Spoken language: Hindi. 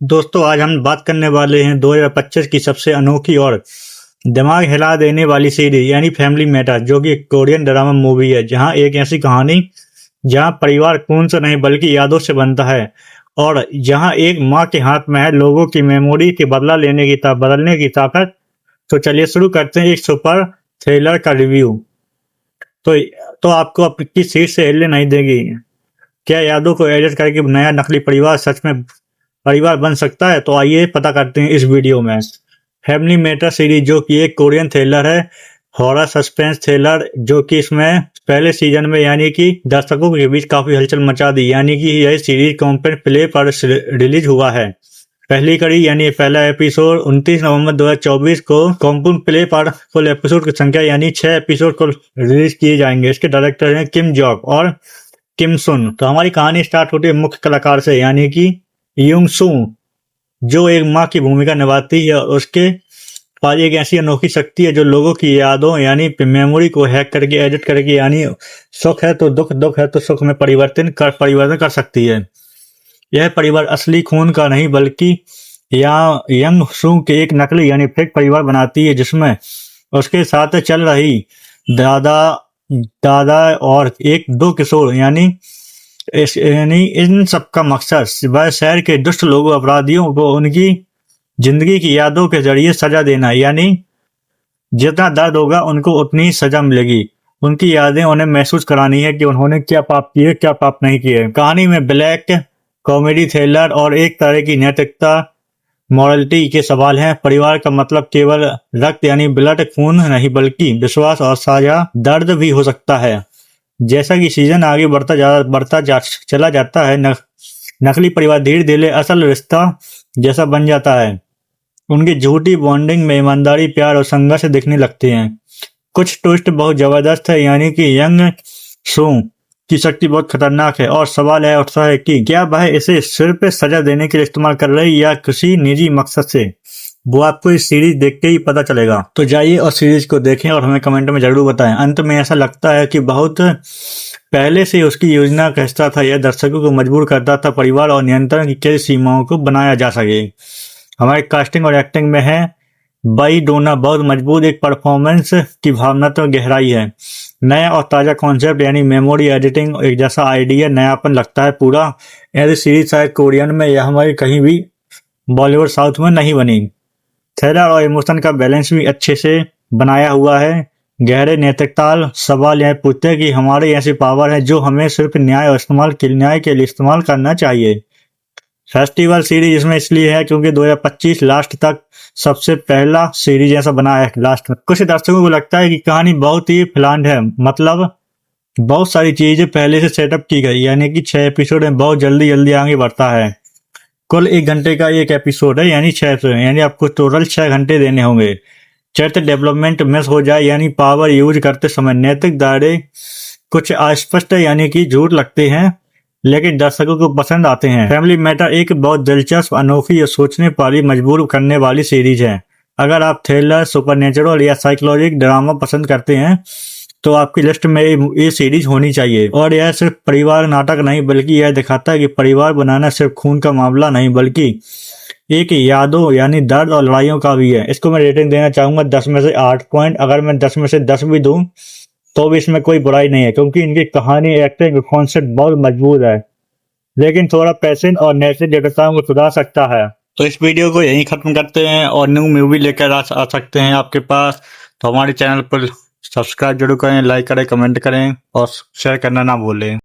दोस्तों आज हम बात करने वाले हैं 2025 की सबसे अनोखी और दिमाग हिला देने वाली सीरीज यानी फैमिली मैटर, जो कि एक कोरियन ड्रामा मूवी है। जहां एक ऐसी कहानी जहां परिवार खून से नहीं बल्कि यादों से बनता है, और जहां एक माँ के हाथ में है लोगों की मेमोरी के बदला बदलने की ताकत। तो चलिए शुरू करते हैं एक सुपर थ्रिलर का रिव्यू। तो आपको अपनी सीट से हिलने नहीं देगी। क्या यादों को एडिट करके नया नकली परिवार सच में परिवार बन सकता है? तो आइए पता करते हैं इस वीडियो में। फैमिली मैटर सीरीज, जो कि एक कोरियन थ्रिलर है, हॉरर सस्पेंस थ्रिलर, जो कि इसमें पहले सीजन में यानी कि दर्शकों के बीच काफी हलचल मचा दी। यानी कि यह सीरीज कॉम्पेक्ट प्ले पर रिलीज हुआ है। पहली कड़ी यानी पहला एपिसोड 29 नवंबर 2024 को कॉम्पेक्ट प्ले पर कुल एपिसोड की संख्या यानी 6 एपिसोड को रिलीज किए जाएंगे। इसके डायरेक्टर हैं किम जॉक और किम सुन। तो हमारी कहानी स्टार्ट होती है मुख्य कलाकार से, यानी कि युंग सू, जो एक माँ की भूमिका निभाती है। उसके पास एक ऐसी अनोखी शक्ति है जो लोगों की यादों यानी मेमोरी को हैक करके एडिट करके, यानी सुख है तो दुख, दुख है तो सुख में परिवर्तन कर सकती है। यह परिवार असली खून का नहीं बल्कि यंग सू के एक नकली यानी फेक परिवार बनाती है, जिसमें उसके साथ चल रही दादा और एक दो किशोर यानी इन सब का मकसद वह शहर के दुष्ट लोगों अपराधियों को उनकी जिंदगी की यादों के जरिए सजा देना। यानी जितना दर्द होगा उनको उतनी ही सजा मिलेगी। उनकी यादें उन्हें महसूस करानी है कि उन्होंने क्या पाप किए क्या पाप नहीं किए। कहानी में ब्लैक कॉमेडी थ्रिलर और एक तरह की नैतिकता मॉरलिटी के सवाल हैं। परिवार का मतलब केवल रक्त यानी ब्लड खून नहीं बल्कि विश्वास और साझा दर्द भी हो सकता है। जैसा कि सीजन आगे चला जाता है, नकली परिवार धीरे धीरे असल रिश्ता जैसा बन जाता है। उनकी झूठी बॉन्डिंग में ईमानदारी, प्यार और संघर्ष दिखने लगते हैं। कुछ ट्विस्ट बहुत जबरदस्त है, यानी कि यंग सू की शक्ति बहुत खतरनाक है, और सवाल है उठता है कि क्या वह इसे सिर्फ सजा देने के लिए इस्तेमाल कर रही या किसी निजी मकसद से। वो आपको इस सीरीज देख के ही पता चलेगा। तो जाइए और सीरीज को देखें और हमें कमेंट में जरूर बताएं। अंत में ऐसा लगता है कि बहुत पहले से उसकी योजना का हिस्सा था। यह दर्शकों को मजबूर करता था परिवार और नियंत्रण की कई सीमाओं को बनाया जा सके। हमारे कास्टिंग और एक्टिंग में है बाई डोना बहुत मजबूत, एक परफॉर्मेंस की भावनात्मक गहराई है। नया और ताजा कॉन्सेप्ट यानी मेमोरी एडिटिंग एक जैसा आइडिया, नयापन लगता है पूरा। ऐसी सीरीज शायद कोरियन में या हमारे कहीं भी बॉलीवुड साउथ में नहीं बनी। थ्रिलर और इमोशन का बैलेंस भी अच्छे से बनाया हुआ है। गहरे नैतिकता सवाल यह पूछते हैं कि हमारे ऐसी पावर है जो हमें सिर्फ न्याय के लिए इस्तेमाल करना चाहिए। फेस्टिवल सीरीज इसमें इसलिए है क्योंकि 2025 लास्ट तक सबसे पहला सीरीज ऐसा बना है। लास्ट में कुछ दर्शकों को लगता है कि कहानी बहुत ही प्लान्ड है, मतलब बहुत सारी चीजें पहले से सेटअप की गई, यानी कि 6 एपिसोड में बहुत जल्दी आगे बढ़ता है। कुल 1 घंटे का एक एपिसोड है, यानी 6 एपिसोड, यानी आपको टोटल 6 घंटे देने होंगे। चरित्र डेवलपमेंट मिस हो जाए यानी पावर यूज करते समय नैतिक दायरे कुछ अस्पष्ट यानी कि झूठ लगते हैं, लेकिन दर्शकों को पसंद आते हैं। फैमिली मैटर एक बहुत दिलचस्प, अनोखी और सोचने वाली, मजबूर करने वाली सीरीज है। अगर आप थ्रिलर, सुपरनेचुरल या साइकोलॉजिकल ड्रामा पसंद करते हैं तो आपकी लिस्ट में ये सीरीज होनी चाहिए। और यह सिर्फ परिवार नाटक नहीं बल्कि यह दिखाता है कि परिवार बनाना सिर्फ खून का मामला नहीं बल्कि एक यादों यानी दर्द और लड़ाइयों का भी है। इसको मैं रेटिंग देना चाहूंगा 10 में से 8 पॉइंट। अगर मैं 10 में से 10 भी दूं तो भी इसमें कोई बुराई नहीं है, क्योंकि इनकी कहानी, एक्टिंग, कॉन्सेप्ट बहुत मजबूत है, लेकिन थोड़ा पैशन और नैतिक जटिलताओं को सुधार सकता है। तो इस वीडियो को यहीं खत्म करते हैं और न्यू मूवी लेकर आ सकते हैं आपके पास। तो हमारे चैनल पर सब्सक्राइब जरूर करें, लाइक करें, कमेंट करें और शेयर करना ना भूलें।